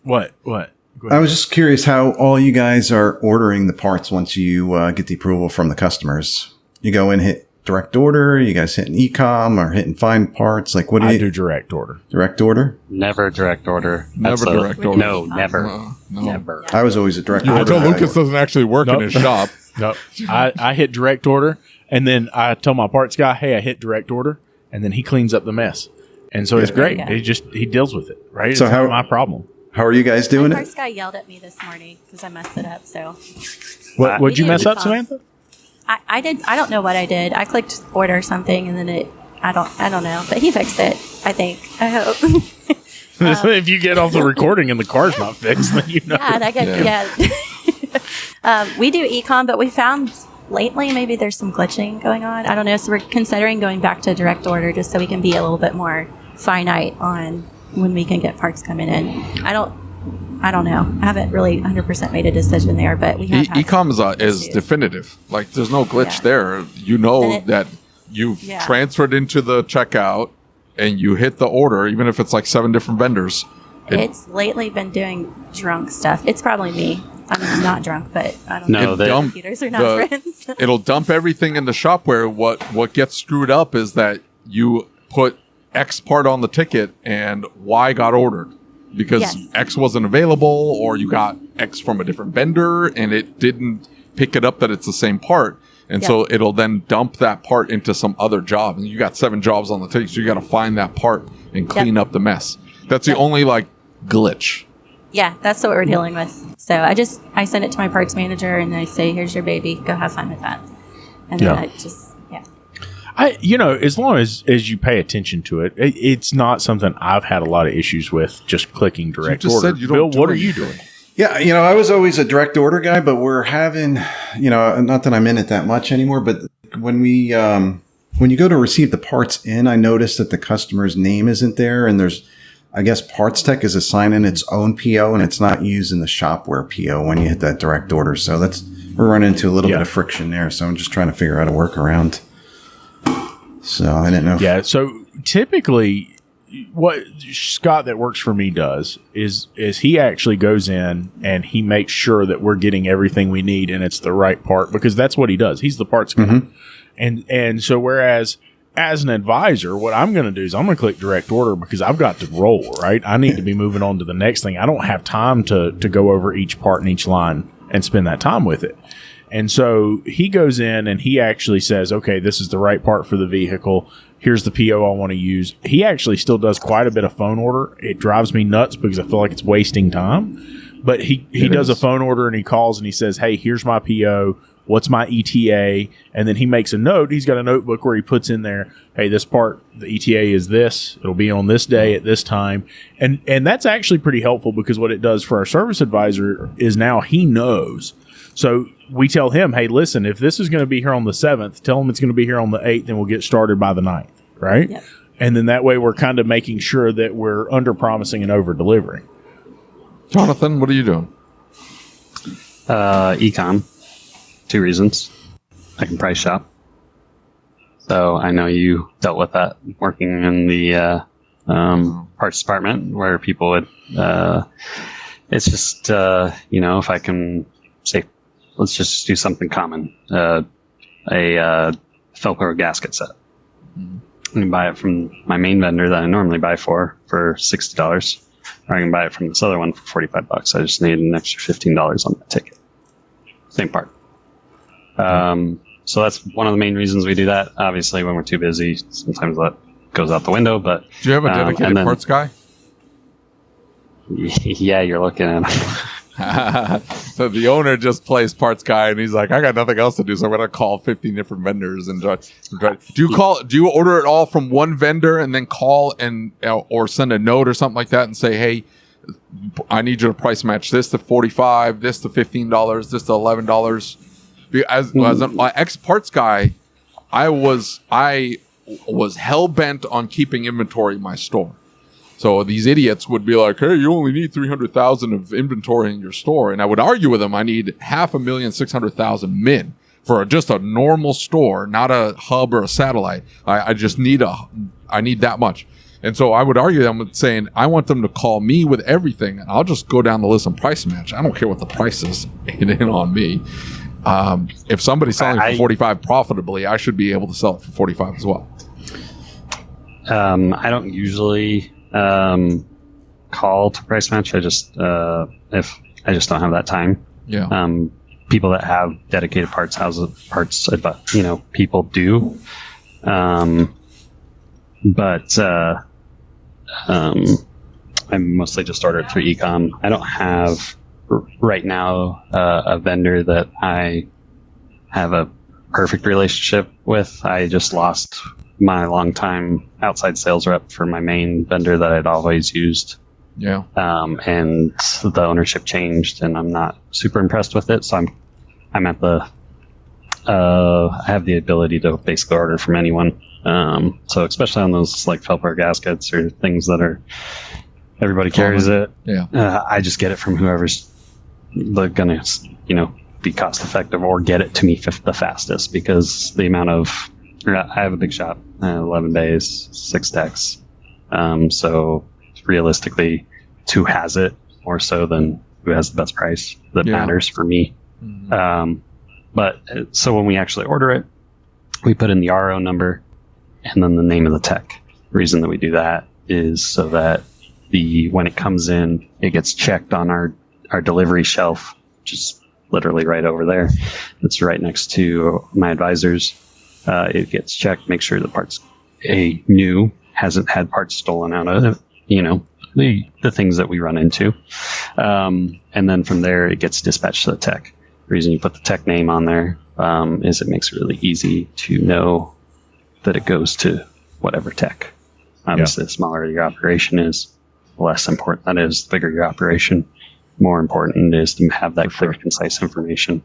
What? I was just curious how all you guys are ordering the parts once you get the approval from the customers. You go in, hit direct order. You guys hitting e-com or hitting find parts? Like, what do you do? Direct order. Direct order? Never direct order. Never direct order. No, never. No. Never. I was always a direct I order tell guy. Lucas doesn't actually work in his shop. No, I hit direct order, and then I tell my parts guy, "Hey, I hit direct order," and then he cleans up the mess, and so it's great. Yeah. He deals with it, right? So it's not my problem. How are you guys doing My it? parts guy yelled at me this morning because I messed it up. So What'd you We mess did up, e-com. Samantha? I did. I don't know what I did. I clicked order something, and then I don't know. But he fixed it. I think. I hope. If you get off the recording and the car's not fixed, then you know. We do e-com, but we found lately maybe there's some glitching going on. I don't know. So we're considering going back to direct order just so we can be a little bit more finite on when we can get parts coming in. I don't know. I haven't really 100% made a decision there, but we have had E-com some is issues. definitive. Like, there's no glitch Yeah. there. You know And that you've Yeah. transferred into the checkout and you hit the order, even if it's like 7 different vendors. It's lately been doing drunk stuff. It's probably me. I'm not drunk, but I don't No, know. they- Computers are not friends. It'll dump everything into Shopware. What gets screwed up is that you put X part on the ticket and Y got ordered because Yes. X wasn't available, or you got X from a different vendor and it didn't pick it up that it's the same part. And so it'll then dump that part into some other job. And you got 7 jobs on the ticket, so you got to find that part and clean up the mess. That's the only glitch. Yeah, that's what we're dealing with. So I send it to my parts manager and I say, "Here's your baby. Go have fun with that." And then As long as you pay attention to it, it's not something I've had a lot of issues with. Just clicking direct just order. said you don't Bill, do what are anything. you doing? Yeah, I was always a direct order guy, but we're having, not that I'm in it that much anymore, but when we, when you go to receive the parts in, I noticed that the customer's name isn't there, and there's, I guess PartsTech is assigning its own PO, and it's not using the Shopware PO when you hit that direct order. So we're running into a little bit of friction there. So I'm just trying to figure out a workaround. So I didn't know. Yeah. So typically, what Scott that works for me does is he actually goes in and he makes sure that we're getting everything we need and it's the right part, because that's what he does. He's the parts guy. And so whereas as an advisor, what I'm going to do is I'm going to click direct order because I've got to roll, right? I need to be moving on to the next thing. I don't have time to go over each part and each line and spend that time with it. And so he goes in and he actually says, okay, this is the right part for the vehicle. Here's the PO I want to use. He actually still does quite a bit of phone order. It drives me nuts because I feel like it's wasting time. But he does a phone order and he calls and he says, hey, here's my PO. What's my ETA? And then he makes a note. He's got a notebook where he puts in there, hey, this part, the ETA is this. It'll be on this day at this time. And that's actually pretty helpful because what it does for our service advisor is now he knows. So we tell him, hey, listen, if this is going to be here on the 7th, tell him it's going to be here on the 8th and we'll get started by the 9th, right? Yep. And then that way we're kind of making sure that we're under-promising and over-delivering. Jonathan, what are you doing? E-com. 2 reasons. I can price shop. So I know you dealt with that working in the parts department where people would, it's just, if I can say, let's just do something common, a Felper gasket set. I can buy it from my main vendor that I normally buy for $60, or I can buy it from this other one for $45. I just need an extra $15 on that ticket. Same part. So that's one of the main reasons we do that. Obviously, when we're too busy, sometimes that goes out the window. But do you have a dedicated parts guy? Yeah, you're looking at. So the owner just plays parts guy, and he's like, I got nothing else to do, so I'm gonna call 15 different vendors and try. Do you order it all from one vendor and then call and or send a note or something like that and say, hey, I need you to price match this to $45, this to $15, this to $11. As an ex parts guy, I was hell bent on keeping inventory in my store. So these idiots would be like, "Hey, you only need 300,000 of inventory in your store," and I would argue with them. I need 500,600,000 min for just a normal store, not a hub or a satellite. I just need I need that much. And so I would argue them with saying, I want them to call me with everything, and I'll just go down the list and price match. I don't care what the price is. It ain't on me. If somebody's selling for 45 profitably, I should be able to sell it for 45 as well. I don't usually call to price match. I just if I just don't have that time. Yeah. People that have dedicated parts houses, people do. But I mostly just order it through ecom. I don't have right now a vendor that I have a perfect relationship with. I just lost my longtime outside sales rep for my main vendor that I'd always used. Yeah. And the ownership changed, and I'm not super impressed with it. So I'm at the I have the ability to basically order from anyone. So especially on those like Shopware gaskets or things that are everybody carries it. Yeah. I just get it from whoever's gonna be cost effective or get it to me the fastest, because the amount of I have a big shop, 11 bays, 6 techs. So realistically, it's who has it more so than who has the best price that matters for me. Mm-hmm. But so when we actually order it, we put in the RO number and then the name of the tech. The reason that we do that is so that when it comes in, it gets checked on our delivery shelf, which is literally right over there. It's right next to my advisors. It gets checked, make sure the part's new, hasn't had parts stolen out of it, the things that we run into. And then from there, it gets dispatched to the tech. The reason you put the tech name on there is it makes it really easy to know that it goes to whatever tech. Obviously, the smaller your operation is, the less important that is. The bigger your operation, more important it is to have that clear, concise information.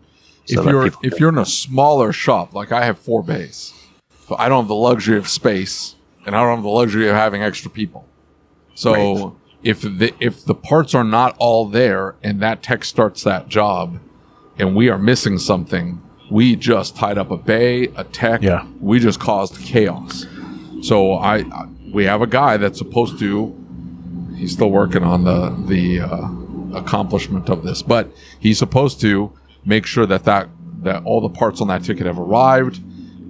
If you're in a smaller shop, like I have 4 bays, so I don't have the luxury of space, and I don't have the luxury of having extra people. So if the parts are not all there, and that tech starts that job, and we are missing something, we just tied up a bay, a tech. Yeah. We just caused chaos. So we have a guy that's supposed to. He's still working on the accomplishment of this, but he's supposed to make sure that all the parts on that ticket have arrived,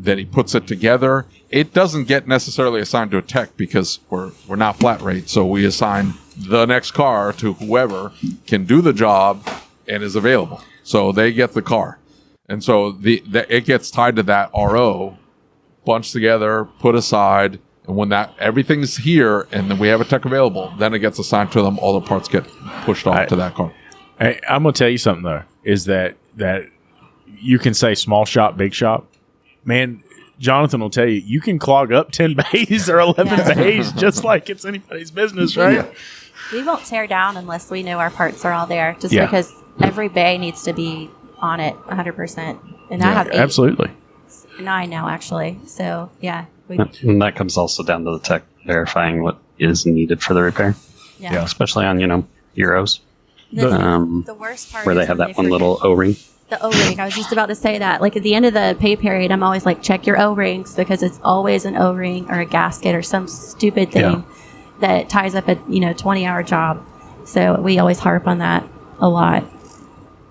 that he puts it together. It doesn't get necessarily assigned to a tech because we're not flat rate, so we assign the next car to whoever can do the job and is available. So they get the car. And so it gets tied to that RO, bunched together, put aside, and when everything's here and then we have a tech available, then it gets assigned to them. All the parts get pushed off to that car. I'm going to tell you something, though, is that you can say small shop, big shop. Man, Jonathan will tell you, you can clog up 10 bays or 11 bays just like it's anybody's business, right? Yeah. We won't tear down unless we know our parts are all there, just because every bay needs to be on it 100%. And I have 8. Absolutely. 9 now, actually. So, yeah. And that comes also down to the tech verifying what is needed for the repair. Yeah. Especially on, Euros. The worst part where they have that one little O-ring. The O-ring. I was just about to say that. Like at the end of the pay period, I'm always like, check your O-rings, because it's always an O-ring or a gasket or some stupid thing that ties up a 20-hour job. So we always harp on that a lot.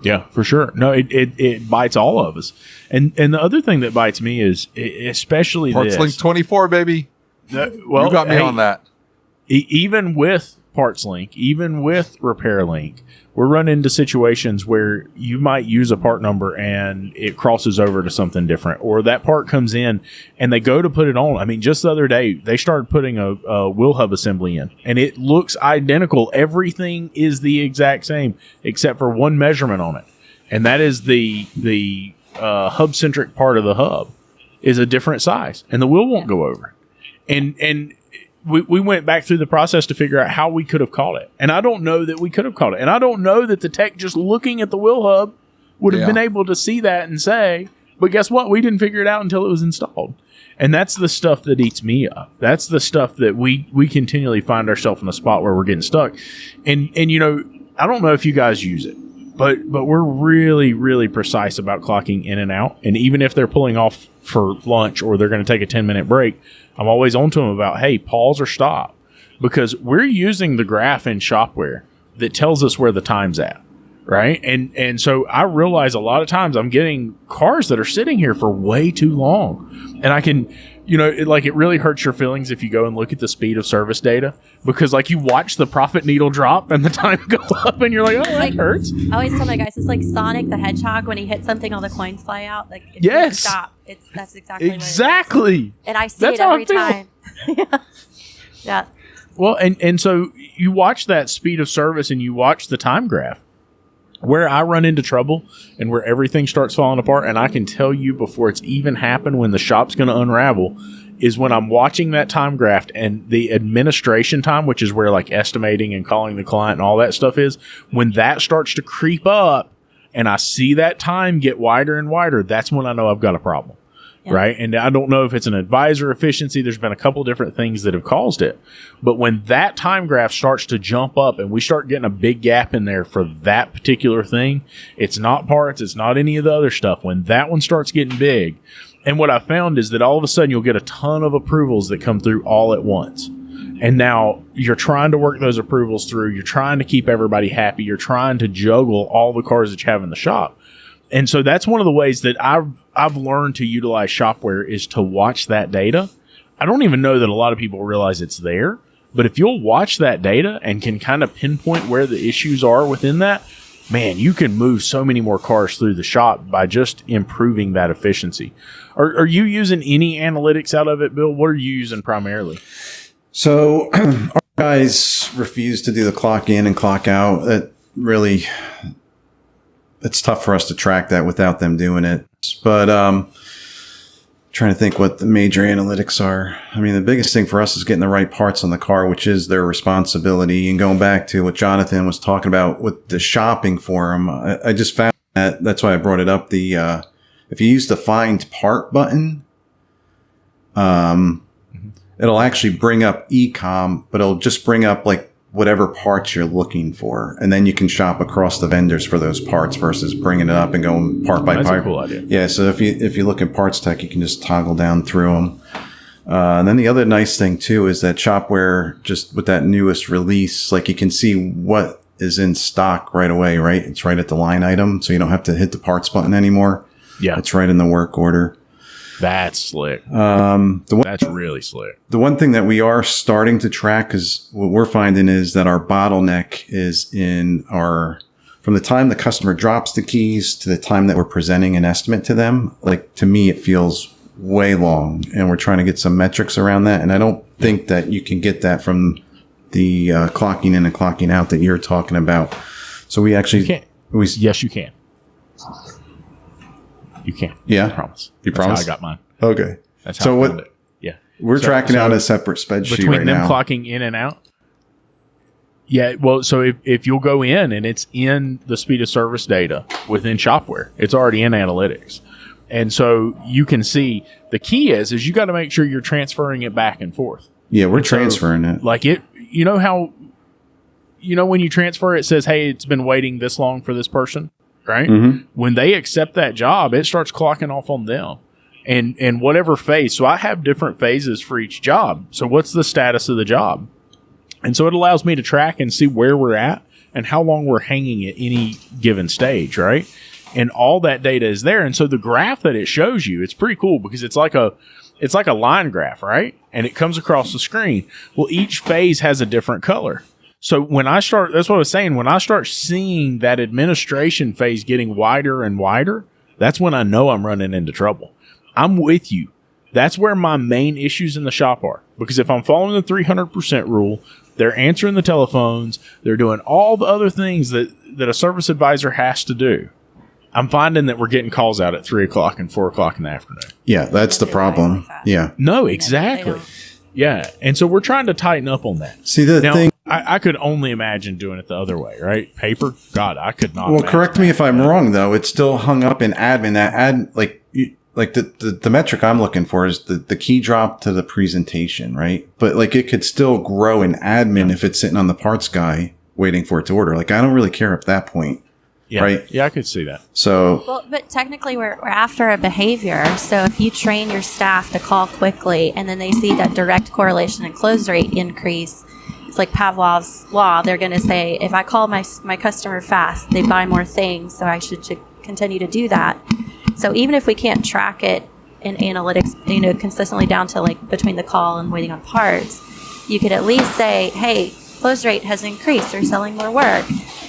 Yeah, for sure. No, it bites all of us. And the other thing that bites me is especially PartsLink 24, baby. Well, you got me on that. Even with PartsLink, even with RepairLink, we're running into situations where you might use a part number and it crosses over to something different, or that part comes in and they go to put it on. I mean, just the other day, they started putting a wheel hub assembly in, and it looks identical. Everything is the exact same except for one measurement on it, and that is the hub-centric part of the hub is a different size, and the wheel won't go over. And we went back through the process to figure out how we could have caught it. And I don't know that we could have caught it. And I don't know that the tech just looking at the wheel hub would have been able to see that and say, but guess what? We didn't figure it out until it was installed. And that's the stuff that eats me up. That's the stuff that we continually find ourselves in a spot where we're getting stuck. And you know, I don't know if you guys use it, but we're really, really precise about clocking in and out. And even if they're pulling off for lunch or they're going to take a 10-minute break, I'm always on to them about, hey, pause or stop, because we're using the graph in Shopware that tells us where the time's at, right? And so I realize a lot of times I'm getting cars that are sitting here for way too long, and I can, you know, it really hurts your feelings if you go and look at the speed of service data, because like you watch the profit needle drop and the time go up, and you're like, oh, that hurts. I always tell my guys, it's like Sonic the Hedgehog when he hits something, all the coins fly out. Like, if yes, you stop. That's exactly what it is. And I see it every time. Yeah. Well, and so you watch that speed of service and you watch the time graph. Where I run into trouble and where everything starts falling apart, and I can tell you before it's even happened when the shop's going to unravel, is when I'm watching that time graph and the administration time, which is where like estimating and calling the client and all that stuff is, when that starts to creep up and I see that time get wider and wider, that's when I know I've got a problem. Yeah. Right. And I don't know if it's an advisor efficiency. There's been a couple different things that have caused it. But when that time graph starts to jump up and we start getting a big gap in there for that particular thing, it's not parts, it's not any of the other stuff. When that one starts getting big, and what I found is that all of a sudden you'll get a ton of approvals that come through all at once. And now you're trying to work those approvals through. You're trying to keep everybody happy. You're trying to juggle all the cars that you have in the shop. And so that's one of the ways that I've learned to utilize Shopware is to watch that data. I don't even know that a lot of people realize it's there, but if you'll watch that data and can kind of pinpoint where the issues are within that, man, you can move so many more cars through the shop by just improving that efficiency. Are you using any analytics out of it, Bill? What are you using primarily? So our guys refuse to do the clock in and clock out. That really, it's tough for us to track that without them doing it. But trying to think what the major analytics are. I mean, the biggest thing for us is getting the right parts on the car, which is their responsibility. And going back to what Jonathan was talking about with the shopping for them, I just found that's why I brought it up. If you use the find part button, it'll actually bring up e-com, but it'll just bring up like whatever parts you're looking for. And then you can shop across the vendors for those parts versus bringing it up and going part by part. That's a cool idea. Yeah. So if you look at PartsTech, you can just toggle down through them. And then the other nice thing too is that Shopware, just with that newest release, like you can see what is in stock right away, right? It's right at the line item. So you don't have to hit the parts button anymore. Yeah. It's right in the work order. That's slick. That's really slick. The one thing that we are starting to track is what we're finding is that our bottleneck is from the time the customer drops the keys to the time that we're presenting an estimate to them. Like to me, it feels way long, and we're trying to get some metrics around that. And I don't think that you can get that from the clocking in and clocking out that you're talking about. So we actually yes, you can. You can. Yeah. I promise. You That's promise? how I got mine. Okay. That's how I found it. Yeah. We're tracking out a separate spreadsheet between right them now. clocking in and out. Yeah. Well, so if you'll go in and it's in the speed of service data within Shopware, it's already in analytics. And so you can see the key is you got to make sure you're transferring it back and forth. Yeah, we're transferring it. Like you know how, when you transfer it says, hey, it's been waiting this long for this person. Right? Mm-hmm. When they accept that job, it starts clocking off on them and whatever phase. So I have different phases for each job. So what's the status of the job? And so it allows me to track and see where we're at and how long we're hanging at any given stage. Right? And all that data is there. And so the graph that it shows you, it's pretty cool because it's like it's like a line graph, right? And it comes across the screen. Well, each phase has a different color. So when I start, that's what I was saying, when I start seeing that administration phase getting wider and wider, that's when I know I'm running into trouble. I'm with you. That's where my main issues in the shop are. Because if I'm following the 300% rule, they're answering the telephones, they're doing all the other things that a service advisor has to do. I'm finding that we're getting calls out at 3 o'clock and 4 o'clock in the afternoon. Yeah, that's the problem. Yeah. No, exactly. Yeah. And so we're trying to tighten up on that. See, the thing. I could only imagine doing it the other way, right? Paper? God, I could not. Well, correct me if I'm wrong, though. It's still hung up in admin. That the metric I'm looking for is the key drop to the presentation, right? But like it could still grow in admin if it's sitting on the parts guy waiting for it to order. Like I don't really care at that point. Yeah. Right. Yeah, I could see that. So, well, but technically we're after a behavior. So if you train your staff to call quickly and then they see that direct correlation and close rate increase, it's like Pavlov's law. They're going to say, if I call my customer fast, they buy more things. So I should continue to do that. So even if we can't track it in analytics, consistently down to like between the call and waiting on parts, you could at least say, hey, close rate has increased. They're selling more work.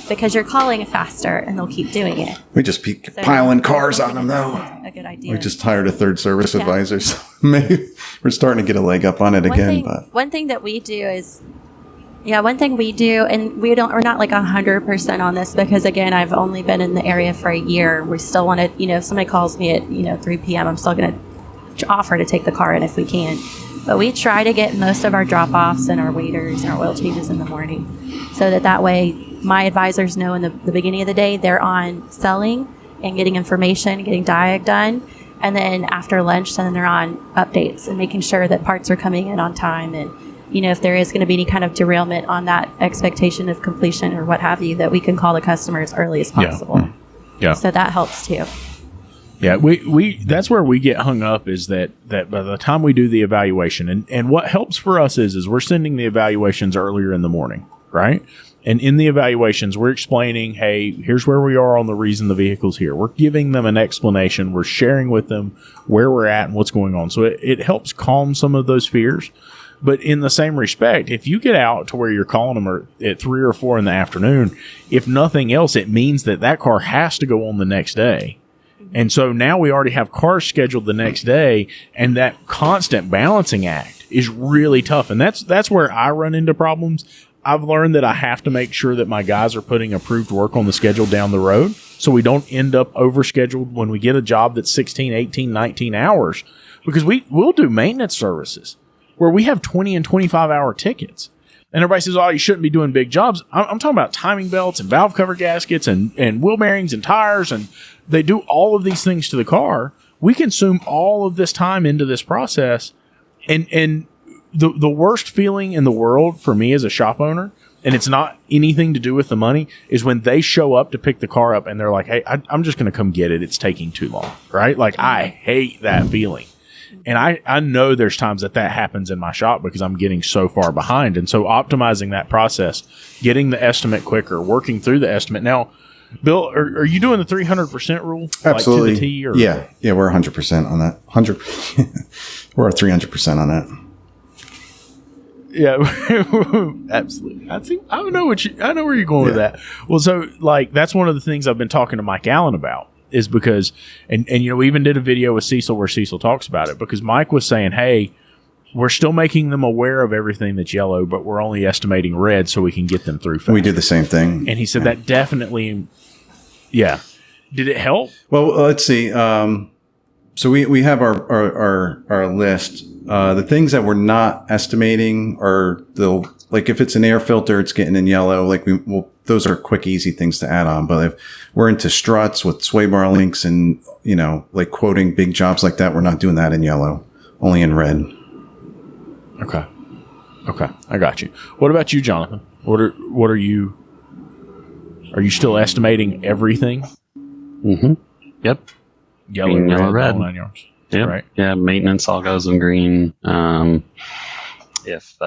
Because you're calling faster, and they'll keep doing it. We just keep piling cars on them, though. A good idea. We just hired a third service advisor, so maybe we're starting to get a leg up on it again. One thing that we do is, and we're not like 100% on this because again, I've only been in the area for a year. We still want to, if somebody calls me at 3 p.m., I'm still going to offer to take the car in if we can. But we try to get most of our drop-offs and our waiters and our oil changes in the morning, so that way my advisors know in the beginning of the day they're on selling and getting information, getting diag done, and then after lunch, then they're on updates and making sure that parts are coming in on time. And if there is going to be any kind of derailment on that expectation of completion or what have you, that we can call the customer as early as possible. Yeah. So that helps too. Yeah, we that's where we get hung up is that by the time we do the evaluation, and what helps for us is we're sending the evaluations earlier in the morning, right? And in the evaluations, we're explaining, hey, here's where we are on the reason the vehicle's here. We're giving them an explanation. We're sharing with them where we're at and what's going on. So it helps calm some of those fears. But in the same respect, if you get out to where you're calling them at 3 or 4 in the afternoon, if nothing else, it means that car has to go on the next day. And so now we already have cars scheduled the next day, and that constant balancing act is really tough. And that's where I run into problems. I've learned that I have to make sure that my guys are putting approved work on the schedule down the road so we don't end up overscheduled when we get a job that's 16, 18, 19 hours. Because we'll do maintenance services where we have 20 and 25-hour tickets. And everybody says, oh, you shouldn't be doing big jobs. I'm talking about timing belts and valve cover gaskets and wheel bearings and tires. And they do all of these things to the car. We consume all of this time into this process. And the worst feeling in the world for me as a shop owner, and it's not anything to do with the money, is when they show up to pick the car up and they're like, hey, I'm just going to come get it. It's taking too long, right? Like, I hate that feeling. And I know there's times that happens in my shop because I'm getting so far behind. And so optimizing that process, getting the estimate quicker, working through the estimate. Now, Bill, are you doing the 300% rule? Absolutely. Like to the T, or? Yeah, we're 100% on that. 100%. We're 300% on that. Yeah, absolutely. I know where you're going with that. Well, so like that's one of the things I've been talking to Mike Allen about is because, and we even did a video with Cecil where Cecil talks about it because Mike was saying, hey, we're still making them aware of everything that's yellow, but we're only estimating red so we can get them through fast. We did the same thing. And he said that definitely, yeah. Did it help? Well, let's see. So we have our list. The things that we're not estimating are like if it's an air filter, it's getting in yellow. Like those are quick, easy things to add on. But if we're into struts with sway bar links and like quoting big jobs like that, we're not doing that in yellow, only in red. Okay, I got you. What about you, Jonathan? What are you? Are you still estimating everything? Mm-hmm. Yep. Yellow, green, red, yellow, red. all 9 yards. Yep. Right. Yeah, maintenance all goes in green. If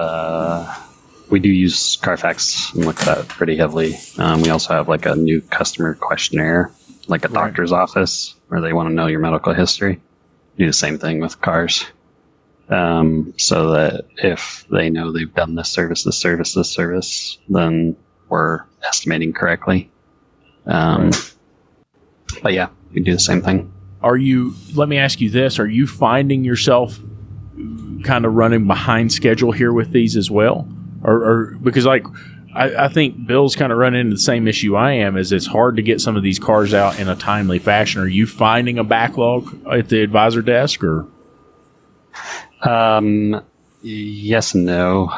we do use Carfax and look at that pretty heavily. We also have like a new customer questionnaire, like a doctor's office, where they want to know your medical history. Do the same thing with cars. so that if they know they've done this service, then we're estimating correctly. But yeah, we do the same thing. Let me ask you this, are you finding yourself kind of running behind schedule here with these as well? Or because like, I think Bill's kind of running into the same issue I am, is it's hard to get some of these cars out in a timely fashion. Are you finding a backlog at the advisor desk, or? Yes and no.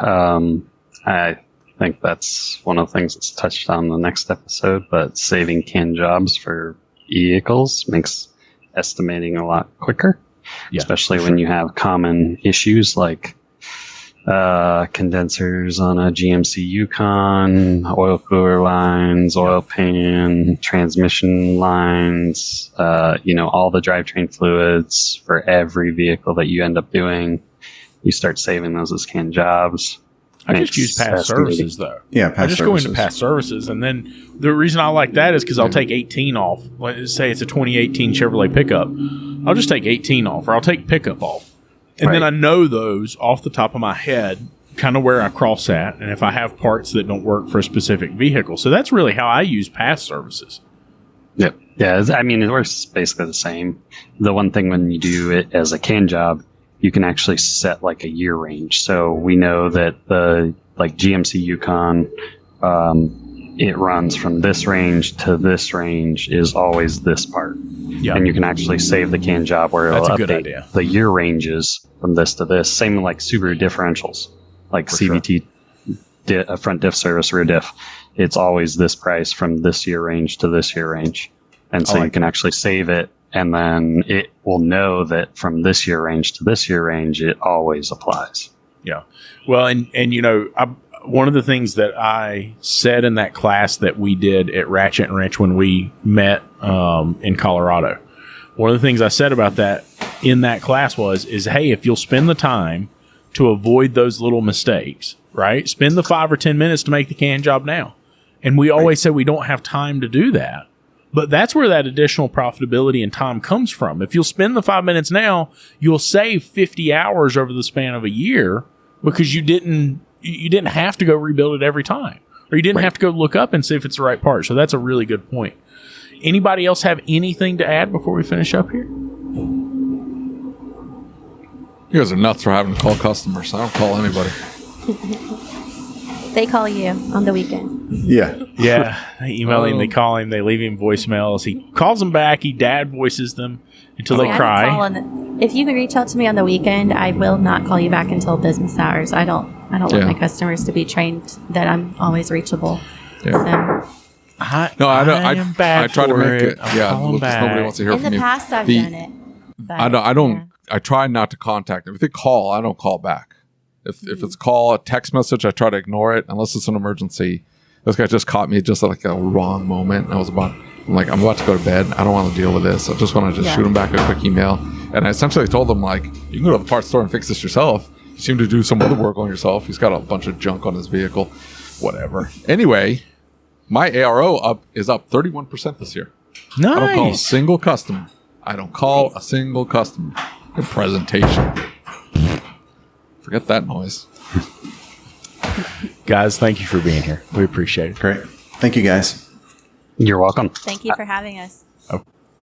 I think that's one of the things that's touched on in the next episode, but saving canned jobs for vehicles makes estimating a lot quicker, especially when you have common issues like condensers on a GMC Yukon, oil cooler lines, oil pan, transmission lines, all the drivetrain fluids for every vehicle that you end up doing. You start saving those as canned jobs. I just use past services, though. Yeah, past services. I just go into past services, and then the reason I like that is because I'll take 18 off. Let's say it's a 2018 Chevrolet pickup. I'll just take 18 off, or I'll take pickup off. And then I know those off the top of my head, kind of where I cross at, and if I have parts that don't work for a specific vehicle. So that's really how I use past services. Yep. Yeah, I mean, it works basically the same. The one thing when you do it as a can job, you can actually set like a year range. So we know that the GMC Yukon, it runs from this range to this range is always this part. Yep. And you can actually save the can job where it'll update the year ranges from this to this. Same like Subaru differentials, like for CVT, front diff service, rear diff. It's always this price from this year range to this year range. And so you can actually save it, and then it will know that from this year range to this year range, it always applies. Yeah. Well, and one of the things that I said in that class that we did at Ratchet and Wrench when we met in Colorado, one of the things I said about that in that class is, hey, if you'll spend the time to avoid those little mistakes, right? Spend the 5 or 10 minutes to make the can job now. And we always say we don't have time to do that. But that's where that additional profitability and time comes from. If you'll spend the 5 minutes now, you'll save 50 hours over the span of a year because you didn't have to go rebuild it every time, or you didn't have to go look up and see if it's the right part. So that's a really good point. Anybody else have anything to add before we finish up here? You guys are nuts for having to call customers. I don't call anybody. They call you on the weekend. Yeah. Yeah. They email him, they call him, they leave him voicemails. He calls them back. He dad voices them until they cry. If you can reach out to me on the weekend, I will not call you back until business hours. I don't want my customers to be trained that I'm always reachable. Yeah. So. I try to make it. Yeah, Lucas, nobody wants to hear from you. In the past, I've done it. But, I don't. Yeah. I try not to contact them. If they call, I don't call back. If it's a call, a text message, I try to ignore it unless it's an emergency. This guy just caught me just at like a wrong moment. I'm about to go to bed. I don't want to deal with this. I just want to shoot him back a quick email. And I essentially told him, like, you can go to the parts store and fix this yourself. You seem to do some other work on yourself. He's got a bunch of junk on his vehicle. Whatever. Anyway, my ARO is up 31% this year. Nice. I don't call a single customer. Good presentation. Forget that noise. Guys, thank you for being here. We appreciate it. Great. Thank you, guys. You're welcome. Thank you for having us.